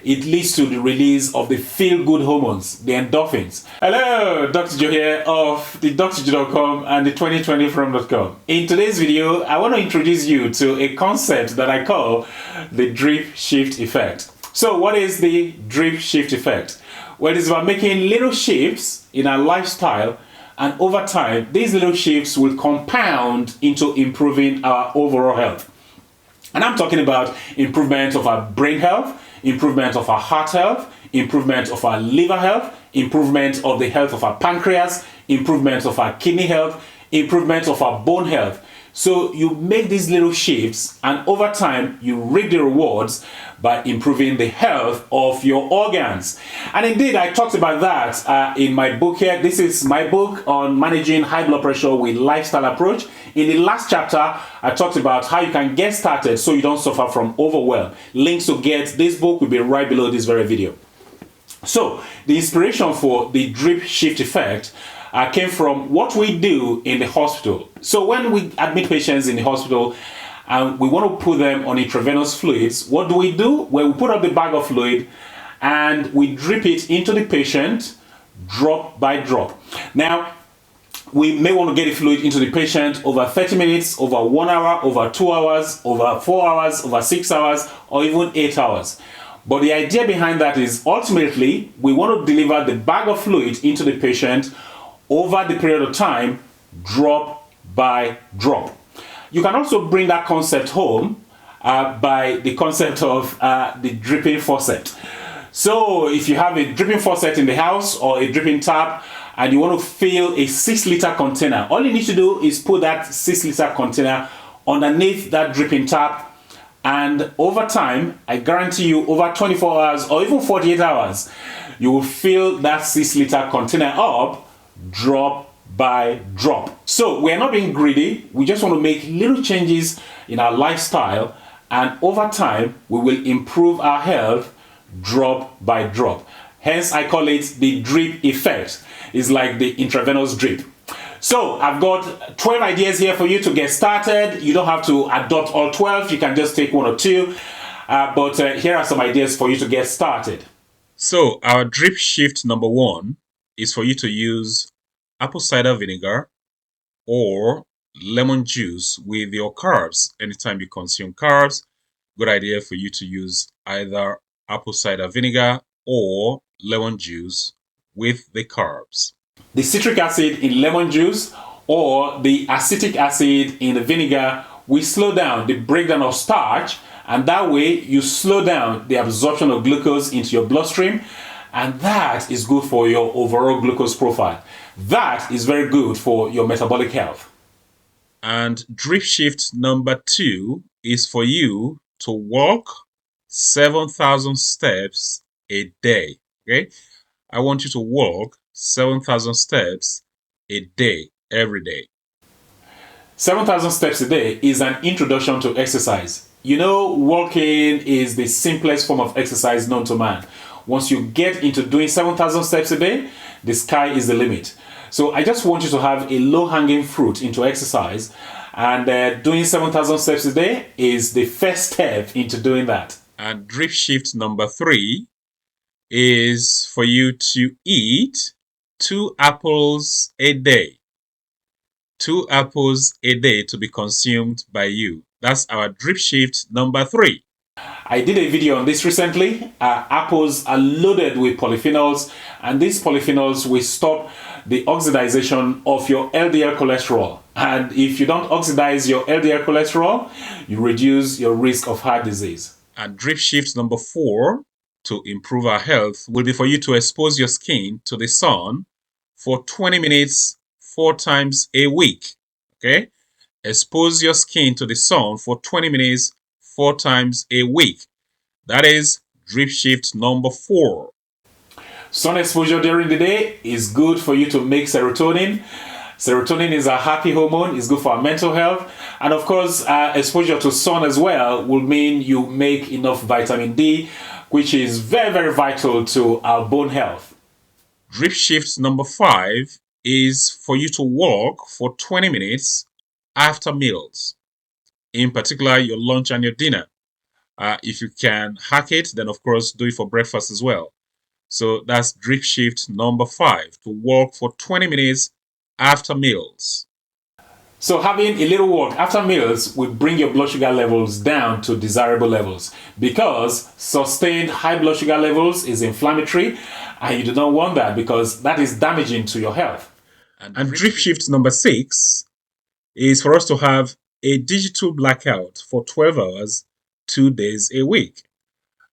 it leads to the release of the feel-good hormones, the endorphins. Hello, Dr. Joe here of the drjoe.com and the 2020from.com. In today's video, I want to introduce you to a concept that I call the drip shift effect. So what is the drip shift effect? Well, it's about making little shifts in our lifestyle, and over time, these little shifts will compound into improving our overall health. And I'm talking about improvement of our brain health, improvement of our heart health, improvement of our liver health, improvement of the health of our pancreas, improvement of our kidney health, improvement of our bone health. So you make these little shifts, and over time you reap the rewards by improving the health of your organs. And indeed, I talked about that in my book here. This is my book on managing high blood pressure with lifestyle approach. In the last chapter, I talked about how you can get started so you don't suffer from overwhelm. Links to get this book will be right below this very video. So the inspiration for the drip shift effect came from what we do in the hospital. So when we admit patients in the hospital and we want to put them on intravenous fluids, what do? Well, we put up the bag of fluid and we drip it into the patient drop by drop. Now, we may want to get the fluid into the patient over 30 minutes, over 1 hour, over 2 hours, over 4 hours, over 6 hours, or even 8 hours. But the idea behind that is ultimately we want to deliver the bag of fluid into the patient over the period of time, drop by drop. You can also bring that concept home by the concept of the dripping faucet. So if you have a dripping faucet in the house or a dripping tap and you want to fill a 6-liter container, all you need to do is put that 6-liter container underneath that dripping tap, and over time, I guarantee you, over 24 hours or even 48 hours, you will fill that 6-liter container up drop by drop. So we're not being greedy, we just want to make little changes in our lifestyle, and over time we will improve our health drop by drop. Hence I call it the drip effect. It's like the intravenous drip. So I've got 12 ideas here for you to get started. You don't have to adopt all 12, you can just take 1 or 2, but here are some ideas for you to get started. So our drip shift number 1 is for you to use apple cider vinegar or lemon juice with your carbs. Anytime you consume carbs, good idea for you to use either apple cider vinegar or lemon juice with the carbs. The citric acid in lemon juice or the acetic acid in the vinegar will slow down the breakdown of starch, and that way you slow down the absorption of glucose into your bloodstream, and that is good for your overall glucose profile. That is very good for your metabolic health. And drip shift number 2 is for you to walk 7,000 steps a day. Okay, I want you to walk 7,000 steps a day, every day. 7,000 steps a day is an introduction to exercise. You know, walking is the simplest form of exercise known to man. Once you get into doing 7,000 steps a day, the sky is the limit. So I just want you to have a low-hanging fruit into exercise, and doing 7,000 steps a day is the first step into doing that. And drip shift number 3 is for you to eat 2 apples a day. 2 apples a day to be consumed by you. That's our drip shift number 3. I did a video on this recently. Apples are loaded with polyphenols, and these polyphenols will stop the oxidation of your LDL cholesterol. And if you don't oxidize your LDL cholesterol, you reduce your risk of heart disease. And drip shift number 4 to improve our health will be for you to expose your skin to the sun for 20 minutes 4 times a week. Okay? Expose your skin to the sun for 20 minutes 4 times a week. That is drip shift number 4. Sun exposure during the day is good for you to make serotonin. Serotonin is a happy hormone, it's good for our mental health. And of course, exposure to sun as well will mean you make enough vitamin D, which is very, very vital to our bone health. Drip shift number 5 is for you to walk for 20 minutes after meals, in particular your lunch and your dinner. If you can hack it, then of course do it for breakfast as well. So that's drip shift number 5, to walk for 20 minutes after meals. So having a little walk after meals will bring your blood sugar levels down to desirable levels, because sustained high blood sugar levels is inflammatory, and you do not want that because that is damaging to your health. And drip shift number 6 is for us to have a digital blackout for 12 hours, 2 days a week.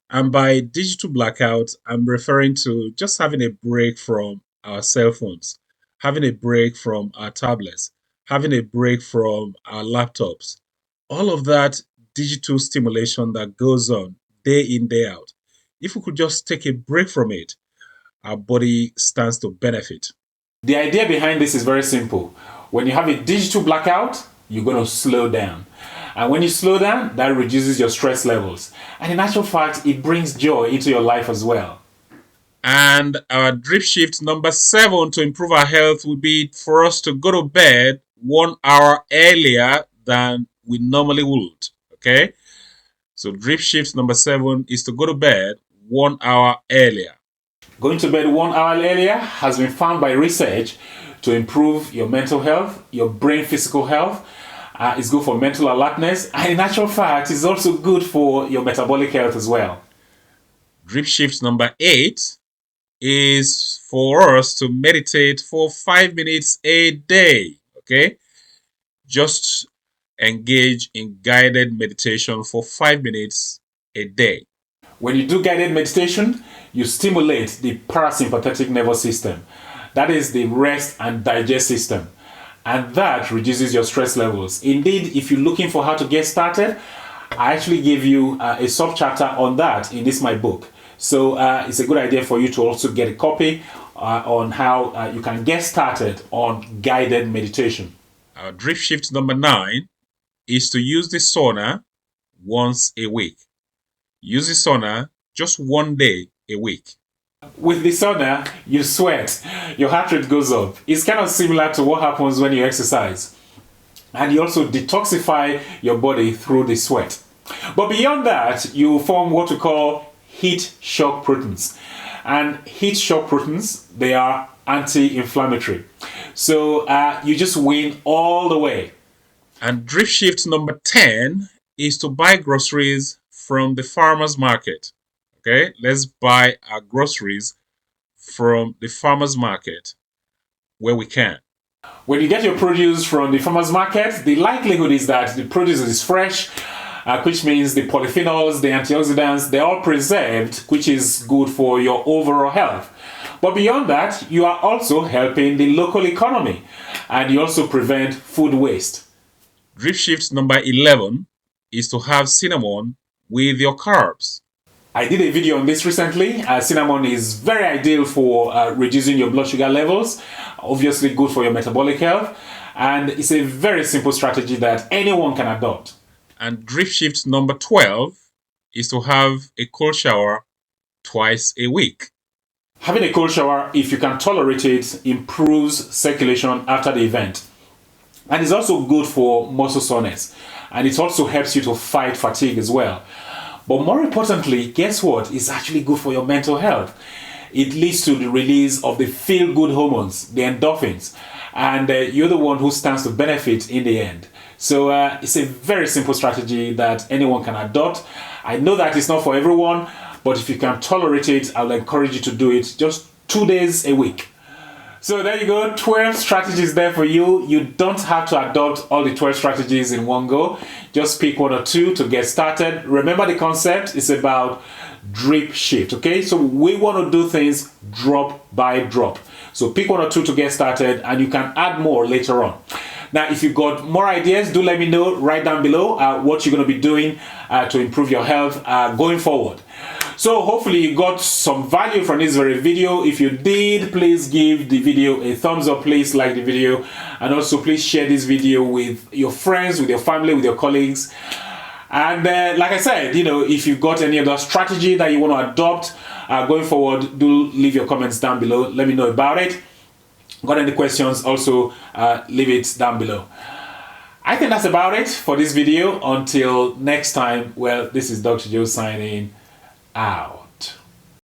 And by digital blackout, I'm referring to just having a break from our cell phones, having a break from our tablets, having a break from our laptops. All of that digital stimulation that goes on day in, day out. If we could just take a break from it, our body stands to benefit. The idea behind this is very simple. When you have a digital blackout, you're going to slow down. And when you slow down, that reduces your stress levels. And in actual fact, it brings joy into your life as well. And our drip shift number 7 to improve our health would be for us to go to bed 1 hour earlier than we normally would. Okay? So drip shift number 7 is to go to bed 1 hour earlier. Going to bed 1 hour earlier has been found by research to improve your mental health, your brain physical health. It's good for mental alertness, and in actual fact, it's also good for your metabolic health as well. Drip shift number 8 is for us to meditate for 5 minutes a day. Okay? Just engage in guided meditation for 5 minutes a day. When you do guided meditation, you stimulate the parasympathetic nervous system. That is the rest and digest system. And that reduces your stress levels. Indeed, if you're looking for how to get started, I actually give you a sub-chapter on that in this my book. So it's a good idea for you to also get a copy on how you can get started on guided meditation. Our drip shift number 9 is to use the sauna once a week. Use the sauna just 1 day a week. With the sauna, you sweat, your heart rate goes up. It's kind of similar to what happens when you exercise. And you also detoxify your body through the sweat. But beyond that, you form what we call heat shock proteins. And heat shock proteins, they are anti-inflammatory. So you just win all the way. And drip shift number 10 is to buy groceries from the farmer's market. Okay, let's buy our groceries from the farmer's market where we can. When you get your produce from the farmer's market, the likelihood is that the produce is fresh, which means the polyphenols, the antioxidants, they're all preserved, which is good for your overall health. But beyond that, you are also helping the local economy, and you also prevent food waste. Drip shift number 11 is to have cinnamon with your carbs. I did a video on this recently. Cinnamon is very ideal for reducing your blood sugar levels, obviously good for your metabolic health, and it's a very simple strategy that anyone can adopt. And drip shift number 12 is to have a cold shower twice a week. Having a cold shower, if you can tolerate it, improves circulation after the event. And it's also good for muscle soreness. And it also helps you to fight fatigue as well. But more importantly, guess what? It's actually good for your mental health. It leads to the release of the feel-good hormones, the endorphins. And you're the one who stands to benefit in the end. So it's a very simple strategy that anyone can adopt. I know that it's not for everyone, but if you can tolerate it, I'll encourage you to do it just 2 days a week. So there you go, 12 strategies there for you. You don't have to adopt all the 12 strategies in one go. Just pick 1 or 2 to get started. Remember the concept is about drip shift, okay? So we want to do things drop by drop. So pick 1 or 2 to get started, and you can add more later on. Now, if you've got more ideas, do let me know right down below what you're going to be doing to improve your health going forward. So hopefully you got some value from this very video. If you did, please give the video a thumbs up, please like the video, and also please share this video with your friends, with your family, with your colleagues. And like I said, if you've got any other strategy that you want to adopt going forward, do leave your comments down below. Let me know about it. Got any questions, also leave it down below. I think that's about it for this video. Until next time, well, this is Dr. Joe signing out.